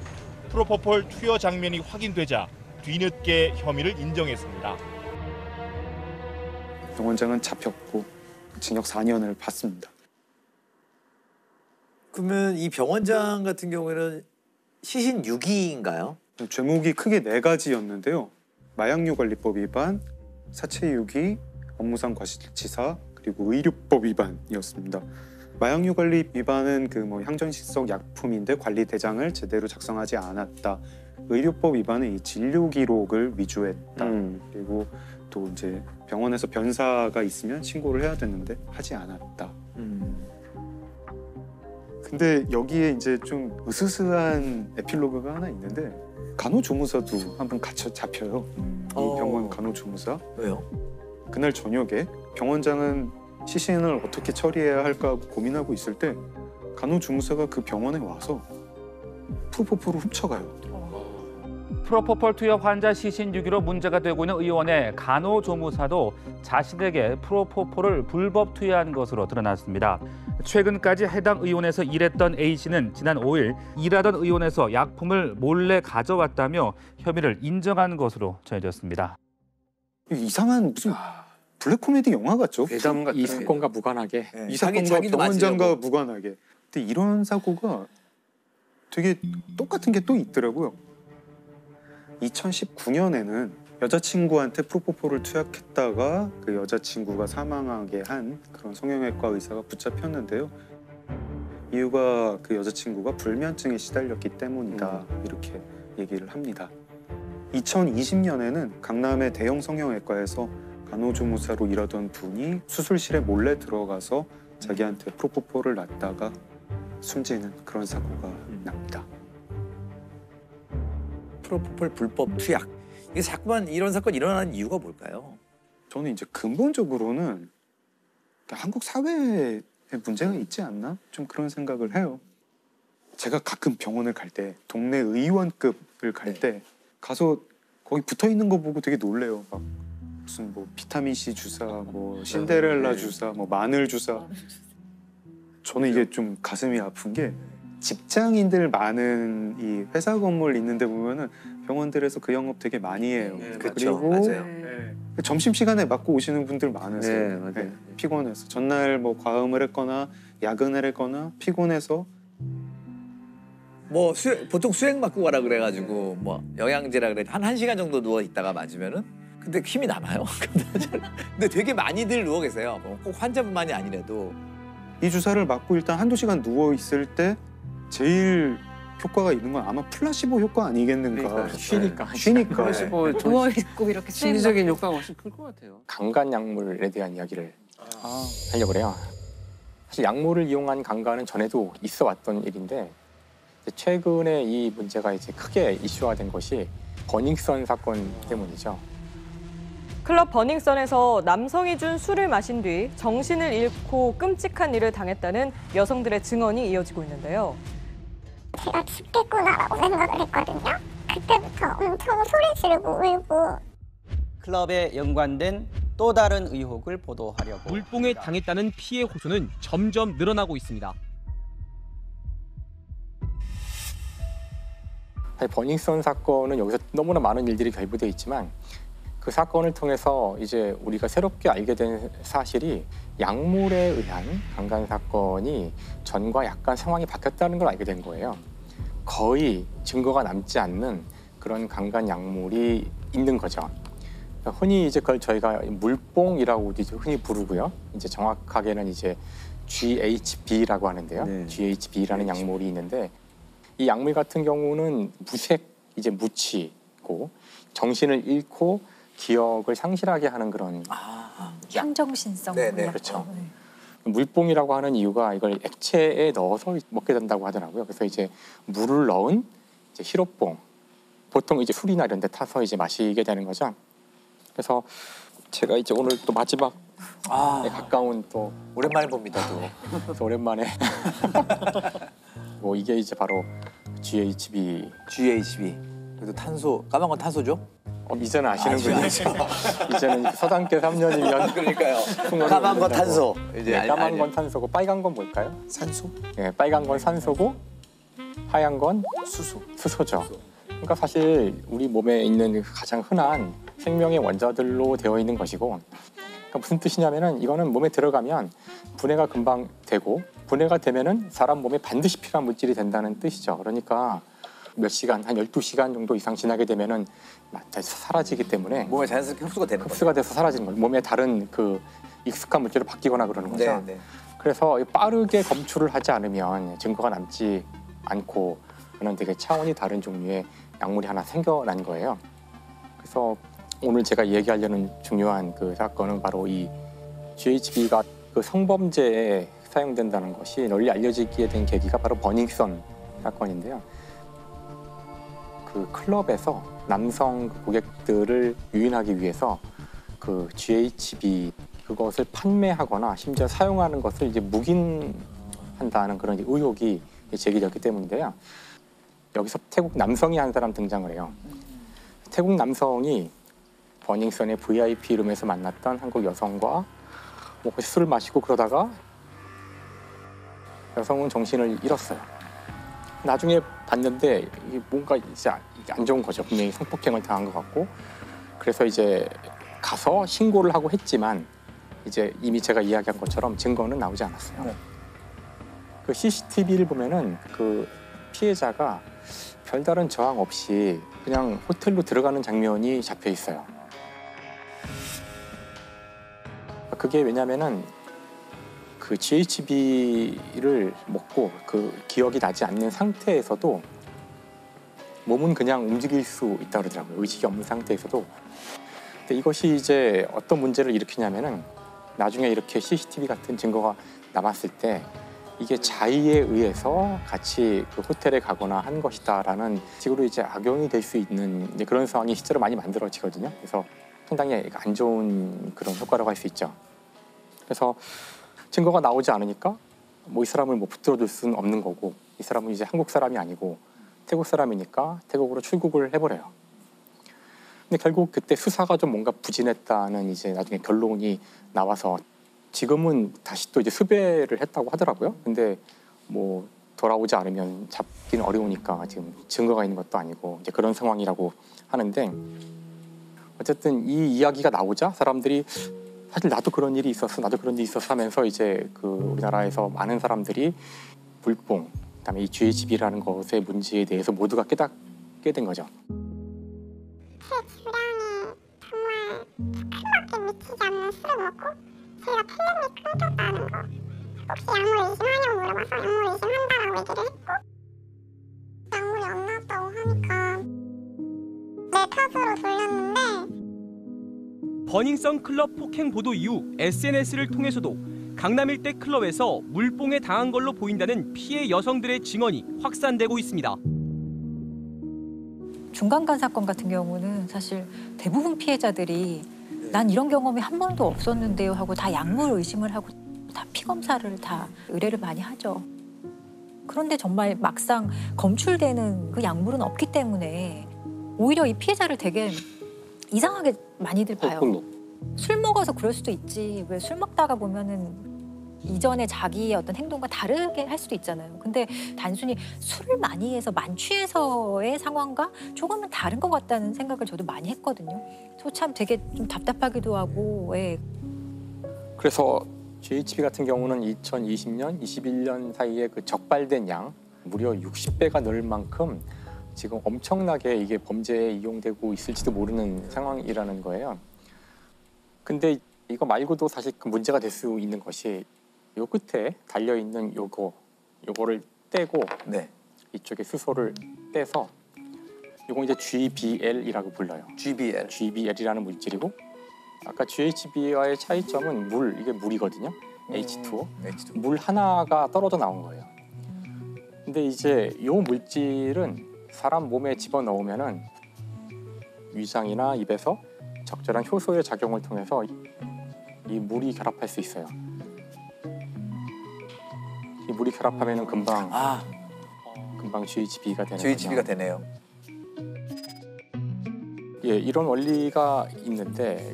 프로포폴 투여 장면이 확인되자 뒤늦게 혐의를 인정했습니다. 병원장은 잡혔고 징역 4년을 받습니다. 그러면 이 병원장 같은 경우에는 시신 유기인가요? 죄목이 크게 4가지였는데요. 마약류 관리법 위반, 사체 유기, 업무상 과실치사, 그리고 의료법 위반이었습니다. 마약류 관리 위반은 그 뭐 향정식성 약품인데 관리 대장을 제대로 작성하지 않았다. 의료법 위반은 이 진료 기록을 위조했다. 그리고 또 이제 병원에서 변사가 있으면 신고를 해야 되는데 하지 않았다. 근데 여기에 이제 좀 으스스한 에필로그가 하나 있는데 간호조무사도 한번 잡혀요. 이 병원 간호조무사. 왜요? 그날 저녁에 병원장은 시신을 어떻게 처리해야 할까 하고 고민하고 있을 때 간호조무사가 그 병원에 와서 프로포폴을 훔쳐가요. 프로포폴 투여 환자 시신 유기로 문제가 되고 있는 의원의 간호조무사도 자신에게 프로포폴을 불법 투여한 것으로 드러났습니다. 최근까지 해당 의원에서 일했던 A씨는 지난 5일 일하던 의원에서 약품을 몰래 가져왔다며 혐의를 인정한 것으로 전해졌습니다. 이상한 무슨 블랙 코미디 영화 같죠? 괴담 같은 이 사건과 무관하게. 이 사건과 병원장과 무관하게. 근데 이런 사고가 되게 똑같은 게 또 있더라고요. 2019년에는 여자친구한테 프로포폴을 투약했다가 그 여자친구가 사망하게 한 그런 성형외과 의사가 붙잡혔는데요. 이유가 그 여자친구가 불면증에 시달렸기 때문이다 이렇게 얘기를 합니다. 2020년에는 강남의 대형 성형외과에서 간호조무사로 일하던 분이 수술실에 몰래 들어가서 자기한테 프로포폴을 놨다가 숨지는 그런 사고가 납니다. 프로포폴 불법 투약. 이게 자꾸만 이런 사건이 일어나는 이유가 뭘까요? 저는 이제 근본적으로는 한국 사회에 문제가 있지 않나? 좀 그런 생각을 해요. 제가 가끔 병원을 갈 때 동네 의원급을 갈 때 가서 거기 붙어 있는 거 보고 되게 놀래요. 막 무슨 뭐 비타민 C 주사, 뭐 신데렐라 주사, 뭐 마늘 주사. 저는 이게 좀 가슴이 아픈 게 직장인들 많은 이 회사 건물 있는데 보면은 병원들에서 그 영업 되게 많이 해요. 그렇죠. 그리고 맞아요. 점심 시간에 맞고 오시는 분들 많으세요. 네, 맞아요. 피곤해서 전날 뭐 과음을 했거나 야근을 했거나 피곤해서 뭐 보통 수액 맞고 가라 그래가지고 뭐 영양제라 그래 한 1시간 정도 누워 있다가 맞으면은 근데 힘이 남아요. 근데 되게 많이들 누워 계세요. 뭐 꼭 환자분만이 아니라도 이 주사를 맞고 일단 한두 시간 누워 있을 때 제일 효과가 있는 건 아마 플라시보 효과 아니겠는가. 쉬니까. 누워 있고 이렇게 심리적인 효과가 훨씬 클 것 같아요. 강간 약물에 대한 이야기를 하려고 그래요. 사실 약물을 이용한 강간은 전에도 있어 왔던 일인데 최근에 이 문제가 이제 크게 이슈화된 것이 버닝썬 사건 때문이죠. 클럽 버닝썬에서 남성이 준 술을 마신 뒤 정신을 잃고 끔찍한 일을 당했다는 여성들의 증언이 이어지고 있는데요. 제가 죽겠구나라고 생각을 했거든요. 그때부터 엄청 소리 지르고 울고. 클럽에 연관된 또 다른 의혹을 보도하려고. 물뽕에 당했다는 피해 호소는 점점 늘어나고 있습니다. 버닝썬 사건은 여기서 너무나 많은 일들이 결부되어 있지만 그 사건을 통해서 이제 우리가 새롭게 알게 된 사실이 약물에 의한 강간 사건이 전과 약간 상황이 바뀌었다는 걸 알게 된 거예요. 거의 증거가 남지 않는 그런 강간 약물이 있는 거죠. 흔히 이제 그걸 저희가 물뽕이라고 흔히 부르고요. 이제 정확하게는 이제 GHB라고 하는데요. 네. GHB라는 약물이 있는데 이 약물 같은 경우는 무색 이제 무치고 정신을 잃고 기억을 상실하게 하는 그런 향정신성. 네네. 그렇죠. 물뽕이라고 하는 이유가 이걸 액체에 넣어서 먹게 된다고 하더라고요. 그래서 이제 물을 넣은 이제 시럽뽕, 보통 이제 술이나 이런 데 타서 이제 마시게 되는 거죠. 그래서 제가 이제 오늘 또 마지막 가까운 또 오랜만에 봅니다. 또 그래서 오랜만에 뭐 이게 이제 바로 GHB. 그래도 탄소, 까만 건 탄소죠? 이제는 아시는군요. 이제는 서당계 3년이면 그러니까요. 까만 건 탄소. 이제 까만 건 탄소고 빨간 건 뭘까요? 산소? 네, 빨간 건 산소고 하얀 건 수소죠. 그러니까 사실 우리 몸에 있는 가장 흔한 생명의 원자들로 되어 있는 것이고, 그러니까 무슨 뜻이냐면은 이거는 몸에 들어가면 분해가 금방 되고 분해가 되면은 사람 몸에 반드시 필요한 물질이 된다는 뜻이죠. 그러니까 몇 시간, 한 12시간 정도 이상 지나게 되면은 사라지기 때문에 몸에 자연스럽게 흡수가 되는 거죠. 흡수가 돼서 사라지는 거예요. 몸에 다른 그 익숙한 물질로 바뀌거나 그러는 거죠. 네. 그래서 빠르게 검출을 하지 않으면 증거가 남지 않고 그런 되게 차원이 다른 종류의 약물이 하나 생겨난 거예요. 그래서 오늘 제가 얘기하려는 중요한 그 사건은 바로 이 GHB가 그 성범죄에 사용된다는 것이 널리 알려지게 된 계기가 바로 버닝썬 사건인데요. 그 클럽에서 남성 고객들을 유인하기 위해서 그 GHB 그것을 판매하거나 심지어 사용하는 것을 이제 묵인한다는 그런 의혹이 제기되었기 때문인데요. 여기서 태국 남성이 한 사람 등장을 해요. 태국 남성이 버닝썬의 VIP 룸에서 만났던 한국 여성과 뭐 술을 마시고 그러다가 여성은 정신을 잃었어요. 나중에 봤는데 이게 뭔가 이제 안 좋은 거죠. 분명히 성폭행을 당한 것 같고, 그래서 이제 가서 신고를 하고 했지만 이제 이미 제가 이야기한 것처럼 증거는 나오지 않았어요. 네. 그 CCTV를 보면은 그 피해자가 별다른 저항 없이 그냥 호텔로 들어가는 장면이 잡혀 있어요. 그게 왜냐면은 그 GHB를 먹고 그 기억이 나지 않는 상태에서도 몸은 그냥 움직일 수 있다 그러더라고요. 의식이 없는 상태에서도. 근데 이것이 이제 어떤 문제를 일으키냐면은 나중에 이렇게 CCTV 같은 증거가 남았을 때 이게 자의에 의해서 같이 그 호텔에 가거나 한 것이다라는 식으로 이제 악용이 될 수 있는 이제 그런 상황이 실제로 많이 만들어지거든요. 그래서 상당히 안 좋은 그런 효과라고 할 수 있죠. 그래서 증거가 나오지 않으니까 뭐 이 사람을 뭐 붙들어둘 수는 없는 거고, 이 사람은 이제 한국 사람이 아니고 태국 사람이니까 태국으로 출국을 해버려요. 근데 결국 그때 수사가 좀 뭔가 부진했다는 이제 나중에 결론이 나와서 지금은 다시 또 이제 수배를 했다고 하더라고요. 근데 뭐 돌아오지 않으면 잡기는 어려우니까 지금 증거가 있는 것도 아니고 이제 그런 상황이라고 하는데, 어쨌든 이 이야기가 나오자 사람들이 사실 나도 그런 일이 있었어, 나도 그런 일이 있었어 하면서 이제 그 우리나라에서 많은 사람들이 물뽕, 그다음에 이 GHB라는 것의 문제에 대해서 모두가 깨닫게 된 거죠. 크게 미치지 않는 술을 먹고 제가 필름이 끊겼다는 거, 혹시 약물 의심하냐고 물어봐서 약물 의심한다라고 얘기를 했고, 약물이 안 나왔다고 하니까 내 탓으로 돌렸는데, 버닝썬 클럽 폭행 보도 이후 SNS를 통해서도 강남 일대 클럽에서 물뽕에 당한 걸로 보인다는 피해 여성들의 증언이 확산되고 있습니다. 중간간 사건 같은 경우는 사실 대부분 피해자들이 난 이런 경험이 한 번도 없었는데요 하고 다 약물 의심을 하고 다 피 검사를 다 의뢰를 많이 하죠. 그런데 정말 막상 검출되는 그 약물은 없기 때문에 오히려 이 피해자를 되게 이상하게 많이들 봐요. 술 먹어서 그럴 수도 있지. 왜 술 먹다가 보면은 이전에 자기의 어떤 행동과 다르게 할 수도 있잖아요. 근데 단순히 술을 많이 해서 만취해서의 상황과 조금은 다른 것 같다는 생각을 저도 많이 했거든요. 저 참 되게 좀 답답하기도 하고. 예. 그래서 GHB 같은 경우는 2020년, 21년 사이에 그 적발된 양 무려 60배가 넘을 만큼 지금 엄청나게 이게 범죄에 이용되고 있을지도 모르는 상황이라는 거예요. 근데 이거 말고도 사실 그 문제가 될 수 있는 것이 요 끝에 달려 있는 요거를 떼고 이쪽에 수소를 떼서 요거 이제 GBL이라고 불러요. GBL이라는 물질이고, 아까 GHB와의 차이점은 이게 물이거든요. H2O. 물 하나가 떨어져 나온 거예요. 근데 이제 요 물질은 사람 몸에 집어넣으면은 위장이나 입에서 적절한 효소의 작용을 통해서 이 물이 결합할 수 있어요. 이 물이 결합하면은 금방 GHB가 되는 GHB가 거죠. 되네요. 예, 이런 원리가 있는데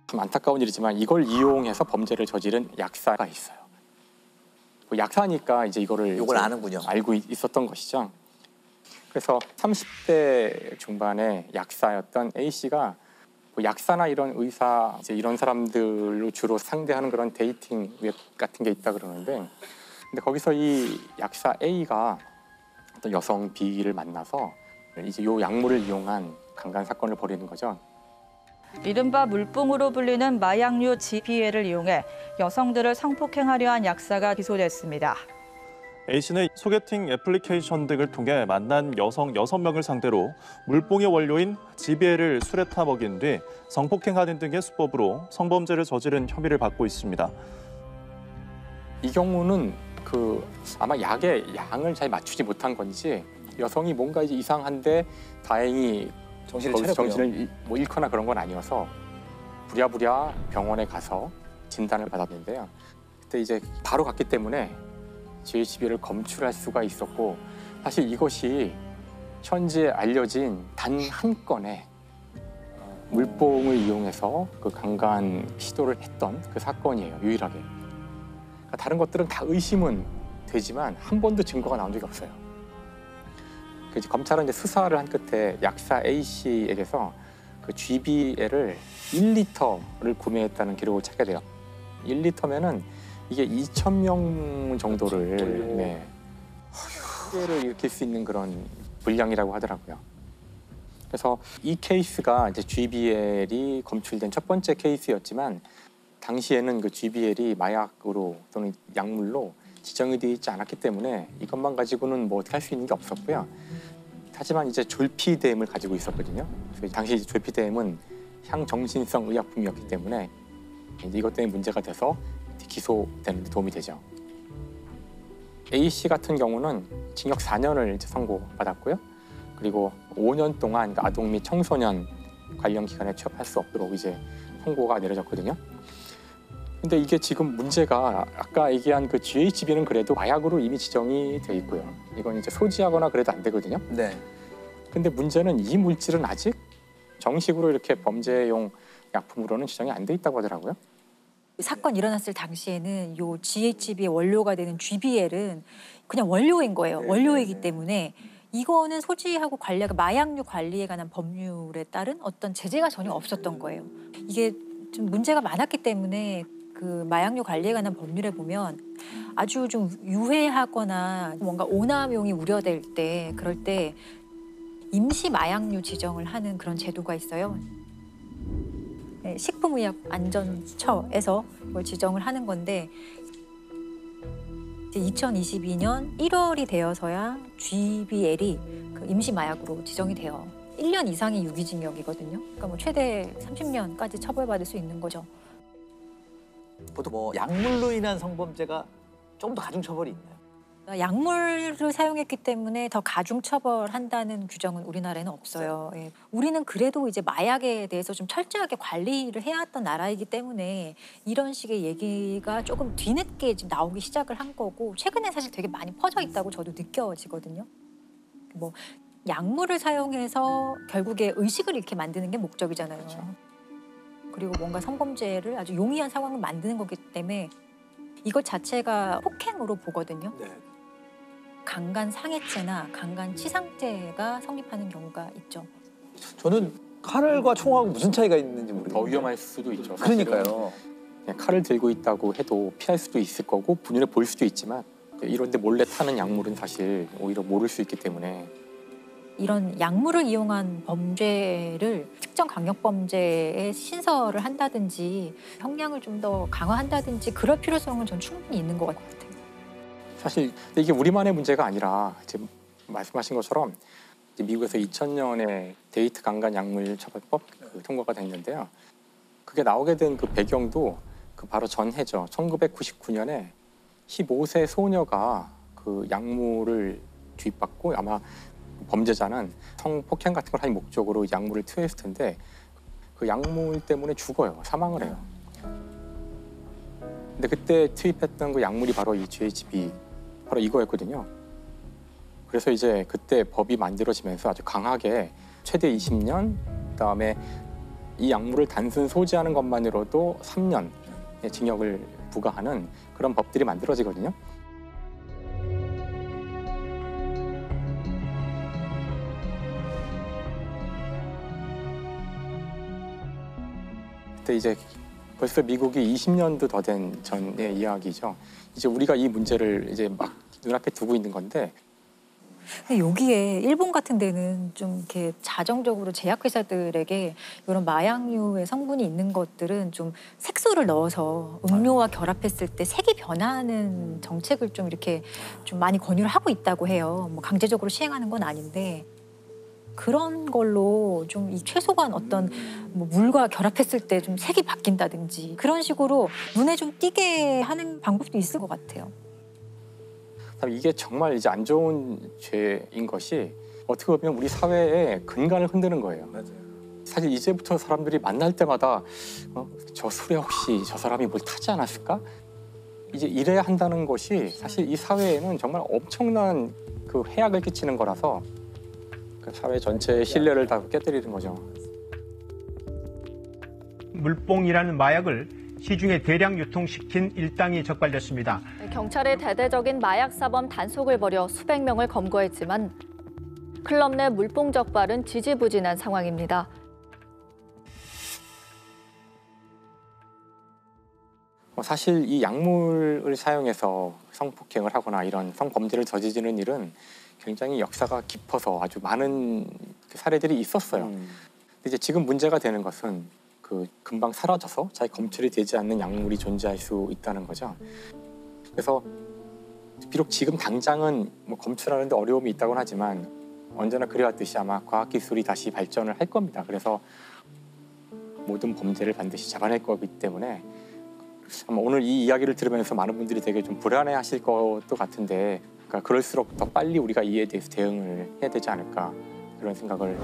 좀 안타까운 일이지만 이걸 이용해서 범죄를 저지른 약사가 있어요. 약사니까 이제 요걸 아는군요. 알고 있었던 것이죠. 그래서 30대 중반의 약사였던 A 씨가 약사나 이런 의사 이런 사람들로 주로 상대하는 그런 데이팅 웹 같은 게 있다 그러는데, 근데 거기서 이 약사 A가 어떤 여성 B를 만나서 이제 요 약물을 이용한 강간 사건을 벌이는 거죠. 이른바 물뽕으로 불리는 마약류 GBL을 이용해 여성들을 성폭행하려 한 약사가 기소됐습니다. A씨는 소개팅 애플리케이션 등을 통해 만난 여성 6명을 상대로 물뽕의 원료인 GBL을 술에 타 먹인 뒤 성폭행하는 등의 수법으로 성범죄를 저지른 혐의를 받고 있습니다. 이 경우는 아마 약의 양을 잘 맞추지 못한 건지 여성이 뭔가 이제 이상한데 다행히 정신을 잃거나 그런 건 아니어서 부랴부랴 병원에 가서 진단을 받았는데요. 그때 이제 바로 갔기 때문에 GHB를 검출할 수가 있었고 사실 이것이 현재 알려진 단 한 건의 물뽕을 이용해서 그 강간 시도를 했던 그 사건이에요. 유일하게. 그러니까 다른 것들은 다 의심은 되지만 한 번도 증거가 나온 적이 없어요. 그래서 검찰은 이제 수사를 한 끝에 약사 A 씨에게서 그 GBL을 1리터를 구매했다는 기록을 찾게 돼요. 1리터면은 이게 2,000명 정도를 네, 피해를 일으킬 수 있는 그런 분량이라고 하더라고요. 그래서 이 케이스가 이제 GBL이 검출된 첫 번째 케이스였지만 당시에는 그 GBL이 마약으로 또는 약물로 지정이 되어 있지 않았기 때문에 이것만 가지고는 뭐 어떻게 할 수 있는 게 없었고요. 하지만 이제 졸피뎀을 가지고 있었거든요. 그래서 당시 졸피뎀은 향정신성 의약품이었기 때문에 이제 이것 때문에 문제가 돼서 기소되는 데 도움이 되죠. A 씨 같은 경우는 징역 4년을 이제 선고받았고요. 그리고 5년 동안 아동 및 청소년 관련 기관에 취업할 수 없도록 이제 선고가 내려졌거든요. 근데 이게 지금 문제가 아까 얘기한 그 GHB는 그래도 마약으로 이미 지정이 돼 있고요. 이건 이제 소지하거나 그래도 안 되거든요. 네. 근데 문제는 이 물질은 아직 정식으로 이렇게 범죄용 약품으로는 지정이 안 돼 있다고 하더라고요. 사건 일어났을 당시에는 요 GHB의 원료가 되는 GBL은 그냥 원료인 거예요. 원료이기 때문에 이거는 소지하고 관리가 마약류 관리에 관한 법률에 따른 어떤 제재가 전혀 없었던 거예요. 이게 좀 문제가 많았기 때문에 그 마약류 관리에 관한 법률에 보면 아주 좀 유해하거나 뭔가 오남용이 우려될 때 그럴 때 임시 마약류 지정을 하는 그런 제도가 있어요. 네, 식품의약안전처에서 그걸 지정을 하는 건데 이제 2022년 1월이 되어서야 GBL이 그 임시 마약으로 지정이 돼요. 1년 이상의 유기징역이거든요. 그러니까 뭐 최대 30년까지 처벌받을 수 있는 거죠. 보통 뭐 약물로 인한 성범죄가 좀 더 가중처벌이 있나요? 약물을 사용했기 때문에 더 가중처벌한다는 규정은 우리나라에는 없어요. 예. 우리는 그래도 이제 마약에 대해서 좀 철저하게 관리를 해왔던 나라이기 때문에 이런 식의 얘기가 조금 뒤늦게 지금 나오기 시작을 한 거고 최근에 사실 되게 많이 퍼져 있다고 저도 느껴지거든요. 뭐 약물을 사용해서 결국에 의식을 잃게 만드는 게 목적이잖아요. 그렇죠. 그리고 뭔가 성범죄를 아주 용이한 상황을 만드는 거기 때문에 이것 자체가 폭행으로 보거든요. 네. 강간 상해죄나 강간 치상죄가 성립하는 경우가 있죠. 저는 칼과 총하고 무슨 차이가 있는지 모르겠어요. 더 위험할 수도 있죠. 사실은. 그러니까요. 그냥 칼을 들고 있다고 해도 피할 수도 있을 거고 눈에 보일 수도 있지만 이런데 몰래 타는 약물은 사실 오히려 모를 수 있기 때문에 이런 약물을 이용한 범죄를 특정 강력범죄에 신설을 한다든지 형량을 좀 더 강화한다든지 그럴 필요성은 전 충분히 있는 것 같아요. 사실 이게 우리만의 문제가 아니라 지금 말씀하신 것처럼 미국에서 2000년에 데이트 강간 약물 처벌법 통과가 됐는데요. 그게 나오게 된 그 배경도 그 바로 전해죠. 1999년에 15세 소녀가 그 약물을 주입받고 아마 범죄자는 성폭행 같은 걸 할 목적으로 약물을 투여했을 텐데 그 약물 때문에 죽어요. 사망을 해요. 근데 그때 투입했던 그 약물이 바로 이 GHB, 바로 이거였거든요. 그래서 이제 그때 법이 만들어지면서 아주 강하게 최대 20년, 그다음에 이 약물을 단순 소지하는 것만으로도 3년의 징역을 부과하는 그런 법들이 만들어지거든요. 그때 이제 벌써 미국이 20년도 더 된 전의 이야기죠. 이제 우리가 이 문제를 이제 막 눈앞에 두고 있는 건데. 근데 여기에 일본 같은 데는 좀 이렇게 자정적으로 제약회사들에게 이런 마약류의 성분이 있는 것들은 좀 색소를 넣어서 음료와 결합했을 때 색이 변하는 정책을 좀 이렇게 좀 많이 권유를 하고 있다고 해요. 뭐 강제적으로 시행하는 건 아닌데 그런 걸로 좀 이 최소한 어떤 뭐 물과 결합했을 때 좀 색이 바뀐다든지 그런 식으로 눈에 좀 띄게 하는 방법도 있을 것 같아요. 이게 정말 이제 안 좋은 죄인 것이 어떻게 보면 우리 사회의 근간을 흔드는 거예요. 맞아요. 사실 이제부터 사람들이 만날 때마다 저 술에 혹시 저 사람이 뭘 타지 않았을까? 이제 이래야 한다는 것이 사실 이 사회에는 정말 엄청난 그 해악을 끼치는 거라서 그 사회 전체의 신뢰를 다 깨뜨리는 거죠. 물뽕이라는 마약을 시중에 대량 유통시킨 일당이 적발됐습니다. 경찰이 대대적인 마약 사범 단속을 벌여 수백 명을 검거했지만 클럽 내 물뽕 적발은 지지부진한 상황입니다. 사실 이 약물을 사용해서 성폭행을 하거나 이런 성범죄를 저지르는 일은 굉장히 역사가 깊어서 아주 많은 사례들이 있었어요. 근데 이제 지금 문제가 되는 것은 그 금방 사라져서 잘 검출이 되지 않는 약물이 존재할 수 있다는 거죠. 그래서 비록 지금 당장은 뭐 검출하는 데 어려움이 있다고는 하지만 언제나 그래왔듯이 아마 과학기술이 다시 발전을 할 겁니다. 그래서 모든 범죄를 반드시 잡아낼 거기 때문에 아마 오늘 이 이야기를 들으면서 많은 분들이 되게 좀 불안해하실 것도 같은데, 그러니까 그럴수록 더 빨리 우리가 이에 대해서 대응을 해야 되지 않을까 그런 생각을